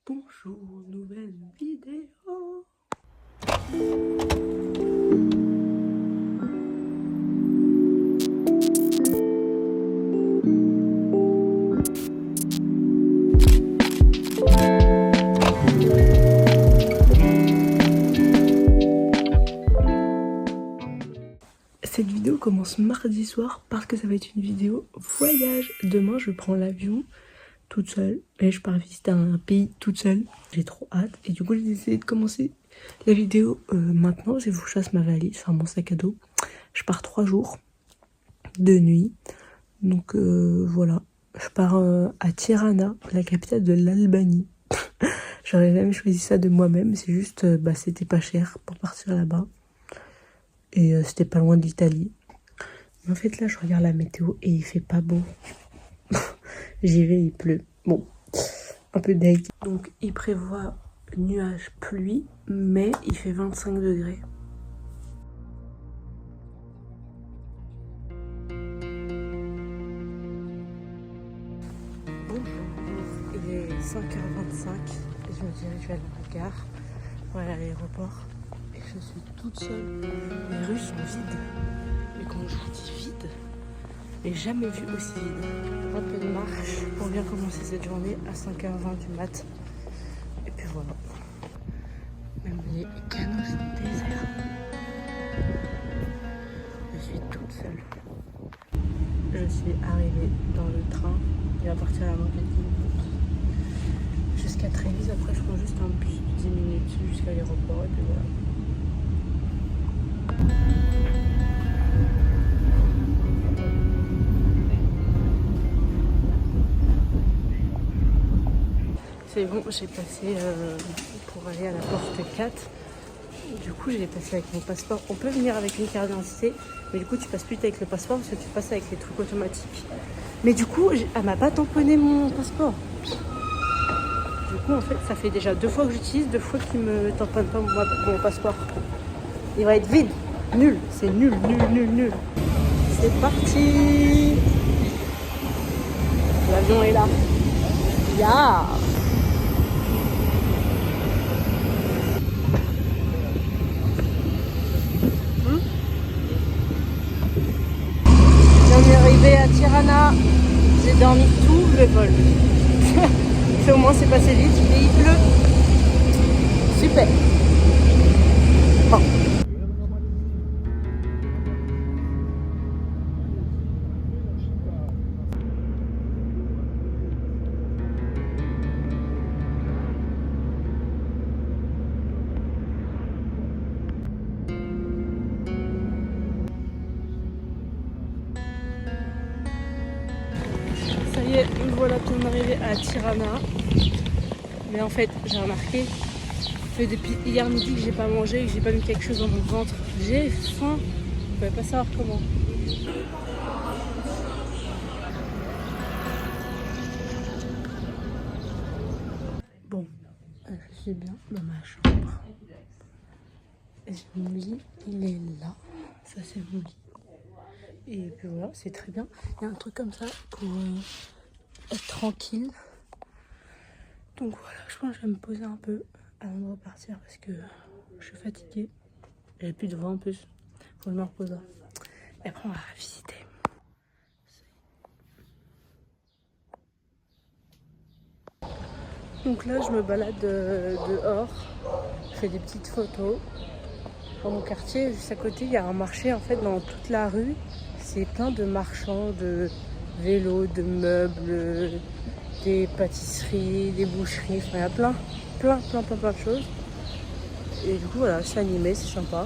Bonjour, nouvelle vidéo. Cette vidéo commence mardi soir parce que ça va être une vidéo voyage. Demain, je prends l'avion toute seule et je pars visiter un pays toute seule. J'ai trop hâte et du coup, j'ai décidé de commencer la vidéo maintenant. Je vous chasse ma valise, enfin mon sac à dos. Je pars 3 jours de nuit. Donc voilà, je pars à Tirana, la capitale de l'Albanie. J'aurais jamais choisi ça de moi-même, c'est juste, c'était pas cher pour partir là-bas. Et c'était pas loin de l'Italie. Mais en fait là je regarde la météo et il fait pas beau. J'y vais, il pleut. Bon, un peu deg. Donc il prévoit nuages, pluie, mais il fait 25 degrés. Bonjour, il est 5h25 et je me dirige vers la gare pour aller à l'aéroport. Et je suis toute seule. Les rues sont vides. Mais quand je vous dis vide, j'ai jamais vu aussi vide. Un peu de marche pour bien commencer cette journée à 5h20 du mat. Et puis voilà. Même les canaux sont déserts. Je suis toute seule. Je suis arrivée dans le train. Il va partir à la moins de 10 minutes. Jusqu'à Trévise. Après, je prends juste un bus de 10 minutes jusqu'à l'aéroport. Et puis voilà. C'est bon, j'ai passé pour aller à la porte 4. Du coup, j'ai passé avec mon passeport. On peut venir avec une carte d'identité, mais du coup, tu passes plus avec le passeport parce que tu passes avec les trucs automatiques. Mais du coup, elle m'a pas tamponné mon passeport. Du coup, en fait, ça fait déjà 2 fois que j'utilise, 2 fois qu'il me tamponne pas mon passeport. Il va être vide. Nul. C'est nul, nul, nul, nul. C'est parti. L'avion est là. Ya. On est arrivé à Tirana. J'ai dormi tout le vol. Au moins c'est passé vite et il pleut. Super. Bon. Ça y est, nous voilà bien arrivés à Tirana. Mais en fait, j'ai remarqué que depuis hier midi que j'ai pas mangé et que j'ai pas mis quelque chose dans mon ventre. J'ai faim. Je ne pouvais pas savoir comment. Bon, je suis bien dans ma chambre. Et mon lit, il est là. Ça, c'est mon lit. Et puis voilà, c'est très bien. Il y a un truc comme ça pour être tranquille. Donc voilà, je pense que je vais me poser un peu avant de repartir parce que je suis fatiguée. J'ai plus de voix en plus. Faut que je me repose là. Et après, on va visiter. Donc là, je me balade dehors. Je fais des petites photos. Dans mon quartier, juste à côté, il y a un marché en fait dans toute la rue. C'est plein de marchands, de vélos, de meubles, des pâtisseries, des boucheries. Enfin, il y a plein de choses. Et du coup, voilà, c'est animé, c'est sympa.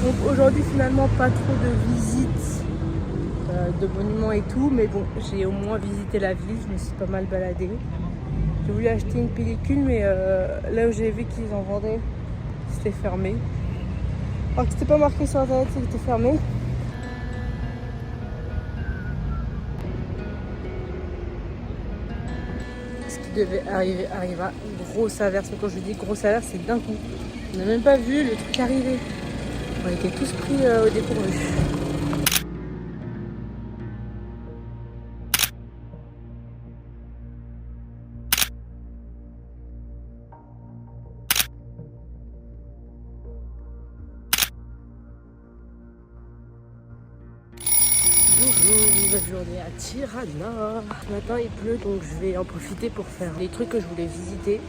Donc aujourd'hui, finalement, pas trop de visites de monuments et tout. Mais bon, j'ai au moins visité la ville, je me suis pas mal baladée. J'ai voulu acheter une pellicule, mais là où j'ai vu qu'ils en vendaient, c'était fermé. Alors que c'était pas marqué sur internet, c'était fermé. Ce qui devait arriva. Grosse averse. Quand je dis grosse averse, c'est d'un coup. On n'a même pas vu le truc arriver. On était tous pris au dépourvu. Bonjour, nouvelle journée à Tirana. Ce matin il pleut donc je vais en profiter pour faire les trucs que je voulais visiter.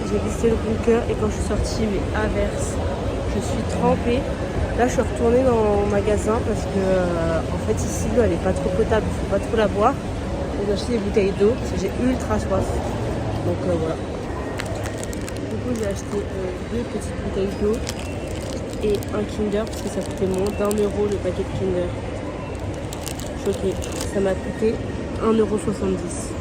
J'ai visité le bunker et quand je suis sortie, mais averse, je suis trempée. Là, je suis retournée dans mon magasin parce que, en fait, ici, l'eau, elle est pas trop potable, il faut pas trop la boire. J'ai acheté des bouteilles d'eau parce que j'ai ultra soif. Donc voilà. Du coup, j'ai acheté 2 petites bouteilles d'eau et un Kinder parce que ça coûtait moins d'1 euro le paquet de Kinder. Choquée. Ça m'a coûté 1,70 €.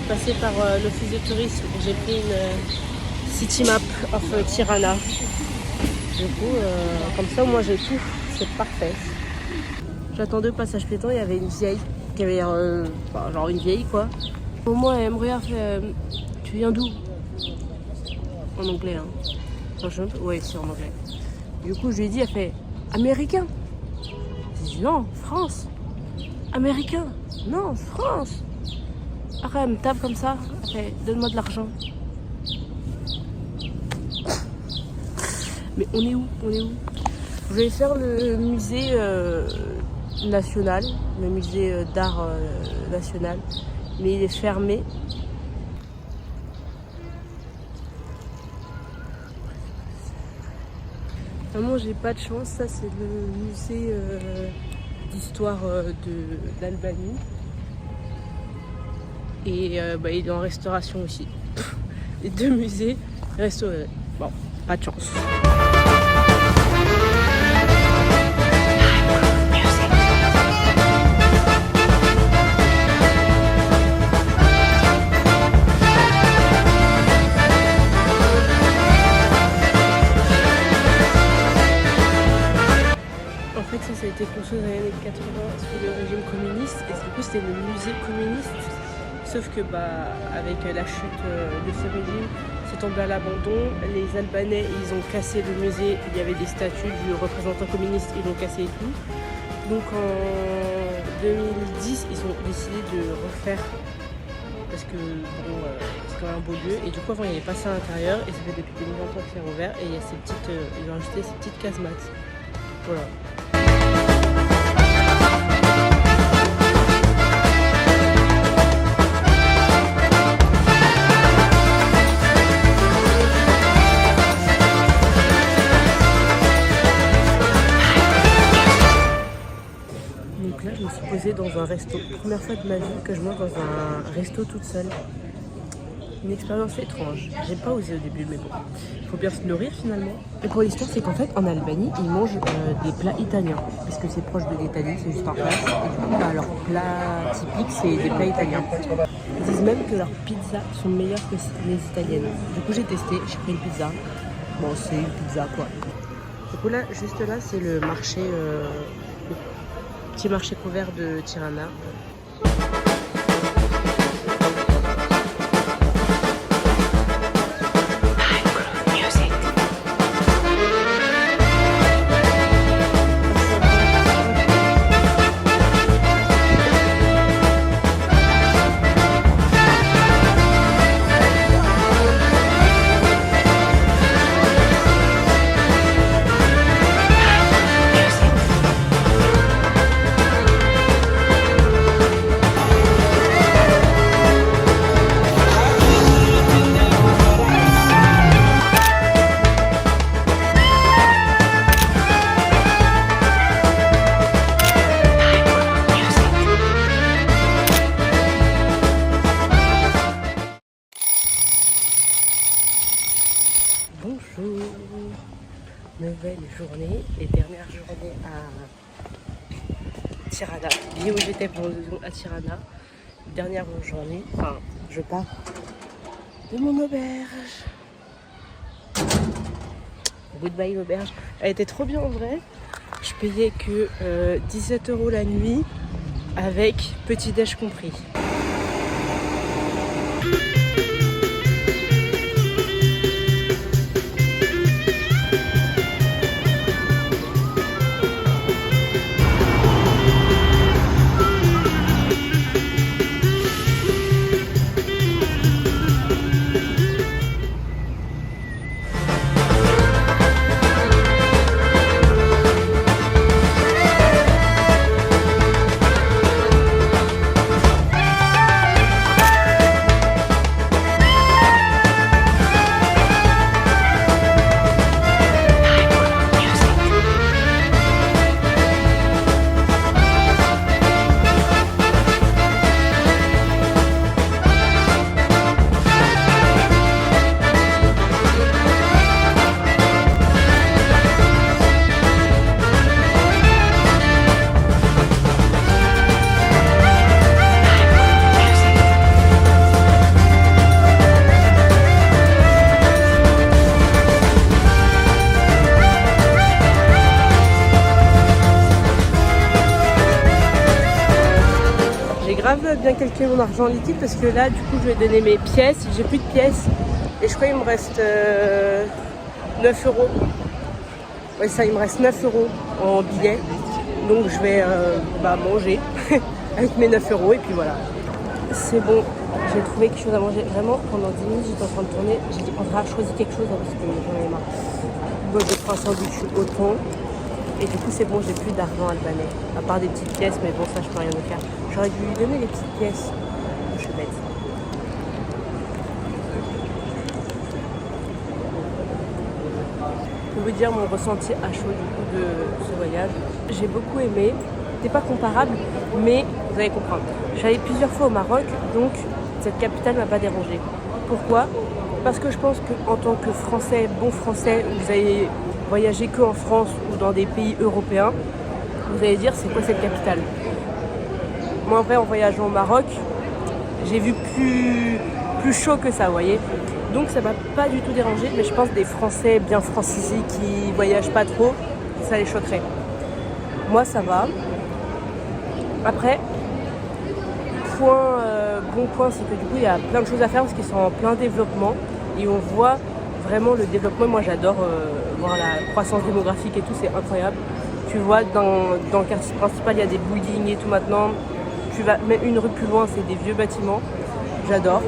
Passé par l'office de tourisme, j'ai pris une city map of Tirana. Du coup, comme ça, moi j'ai tout, c'est parfait. J'attendais au passage piéton, il y avait une vieille qui avait genre une vieille quoi. Au moins, elle me regarde, tu viens d'où? En anglais, hein. Franchement, ouais, c'est en anglais. Du coup, je lui ai dit, elle fait américain. J'ai dit non, France. Américain, non, France. Après, elle me tape comme ça. Elle fait, donne-moi de l'argent. Mais on est où? On est où? Je vais faire le musée national, le musée d'art national. Mais il est fermé. Vraiment, j'ai pas de chance. Ça, c'est le musée d'histoire de l'Albanie. Et il est en restauration aussi. Les 2 musées restaurés. Bon, pas de chance. En fait, ça a été construit dans les années 80 sous le régime communiste. Et du coup, c'était le musée communiste. Sauf que avec la chute de ce régime, c'est tombé à l'abandon. Les Albanais, ils ont cassé le musée. Il y avait des statues du représentant communiste, ils l'ont cassé et tout. Donc en 2010, ils ont décidé de refaire parce que c'est quand même un beau lieu. Et du coup, avant, il y avait pas ça à l'intérieur et ça fait depuis 2020 que c'est rouvert. Et il y a ces petites, ils ont ajouté ces petites casemates. Voilà. Donc là, je me suis posée dans un resto. Première fois de ma vie que je mange dans un resto toute seule. Une expérience étrange. J'ai pas osé au début, mais bon, il faut bien se nourrir finalement. Et pour l'histoire, c'est qu'en fait, en Albanie, ils mangent des plats italiens. Parce que c'est proche de l'Italie, c'est juste en face. Et du coup, leur plat typique, c'est des plats italiens. Ils disent même que leurs pizzas sont meilleures que les italiennes. Du coup, j'ai testé, j'ai pris une pizza. Bon, c'est une pizza quoi. Du coup, là, juste là, c'est le marché, le petit marché couvert de Tirana. journée, les dernières journées à Tirana. Billet où j'étais pendant 2 secondes à Tirana. Dernière journée, enfin je pars de mon auberge. Goodbye l'auberge. Elle était trop bien en vrai. Je payais que 17 € la nuit avec petit déj compris. Grave bien calculer mon argent en liquide parce que là du coup je vais donner mes pièces, j'ai plus de pièces et je crois qu'il me reste 9 €. Ouais ça, il me reste 9 € en billets, donc je vais manger avec mes 9 € et puis voilà. C'est bon, j'ai trouvé quelque chose à manger. Vraiment pendant 10 minutes j'étais en train de tourner, j'ai dit on va choisir quelque chose parce que j'en ai marre. Bon, je prends un sandwich au thon. Et du coup c'est bon, j'ai plus d'argent albanais, à part des petites pièces, mais bon ça je peux rien me faire. J'aurais dû lui donner les petites pièces. Je suis bête. Je peux vous dire mon ressenti à chaud du coup de ce voyage. J'ai beaucoup aimé, c'est pas comparable, mais vous allez comprendre. J'allais plusieurs fois au Maroc, donc cette capitale m'a pas dérangée. Pourquoi ? Parce que je pense qu'en tant que Français, bon Français, vous allez voyager que en France ou dans des pays européens, vous allez dire c'est quoi cette capitale? Moi en vrai en voyageant au Maroc, j'ai vu plus chaud que ça, vous voyez. Donc ça m'a pas du tout dérangé, mais je pense des Français bien francisés qui voyagent pas trop, ça les choquerait. Moi ça va. Après, bon point, c'est que du coup il y a plein de choses à faire parce qu'ils sont en plein développement et on voit vraiment le développement. Moi j'adore voir la croissance démographique et tout, c'est incroyable. Tu vois dans le quartier principal il y a des buildings et tout maintenant. Tu vas même une rue plus loin, c'est des vieux bâtiments. J'adore.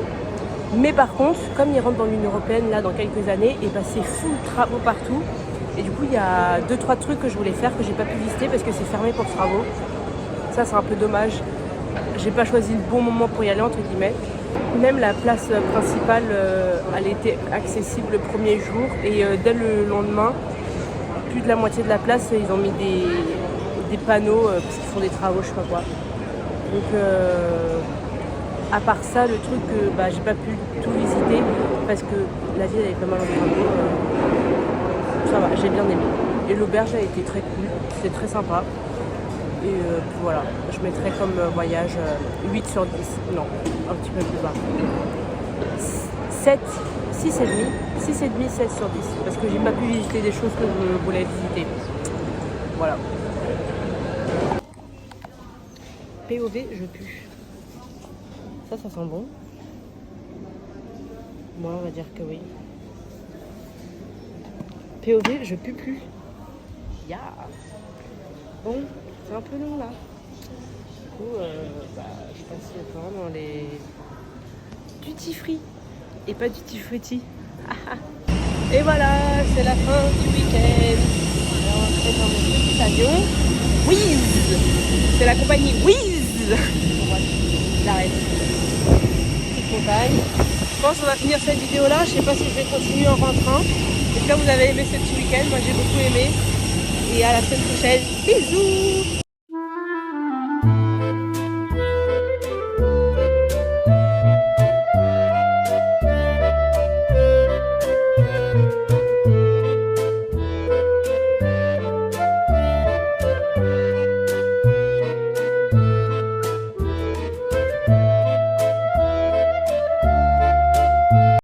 Mais par contre, comme ils rentrent dans l'Union Européenne là dans quelques années, et c'est full travaux partout. Et du coup il y a 2-3 trucs que je voulais faire que j'ai pas pu visiter parce que c'est fermé pour travaux. Ça c'est un peu dommage. J'ai pas choisi le bon moment pour y aller entre guillemets. Même la place principale, elle était accessible le premier jour et dès le lendemain, plus de la moitié de la place, ils ont mis des panneaux parce qu'ils font des travaux, je sais pas quoi. Donc à part ça, le truc que j'ai pas pu tout visiter parce que la ville elle est pas mal en travaux. Ça va, j'ai bien aimé. Et l'auberge a été très cool, c'était très sympa. Et puis voilà, je mettrais comme voyage 8 sur 10. Non, un petit peu plus bas. 7, 6,5, 7 sur 10. Parce que j'ai pas pu visiter des choses que je voulais visiter. Voilà. POV, je pue. Ça sent bon. Moi, on va dire que oui. POV, je pue plus. Ya. Bon. C'est un peu long là. Du coup, je passe le temps dans les duty free et pas duty fruity. Et voilà, c'est la fin du week-end. Alors, on est dans mon petit avion. Wizz. C'est la compagnie Wizz. J'arrête. Petite montagne. Je pense qu'on va finir cette vidéo là. Je sais pas si je vais continuer en rentrant. J'espère que vous avez aimé ce petit week-end. Moi j'ai beaucoup aimé. Et à la semaine prochaine. Bisous.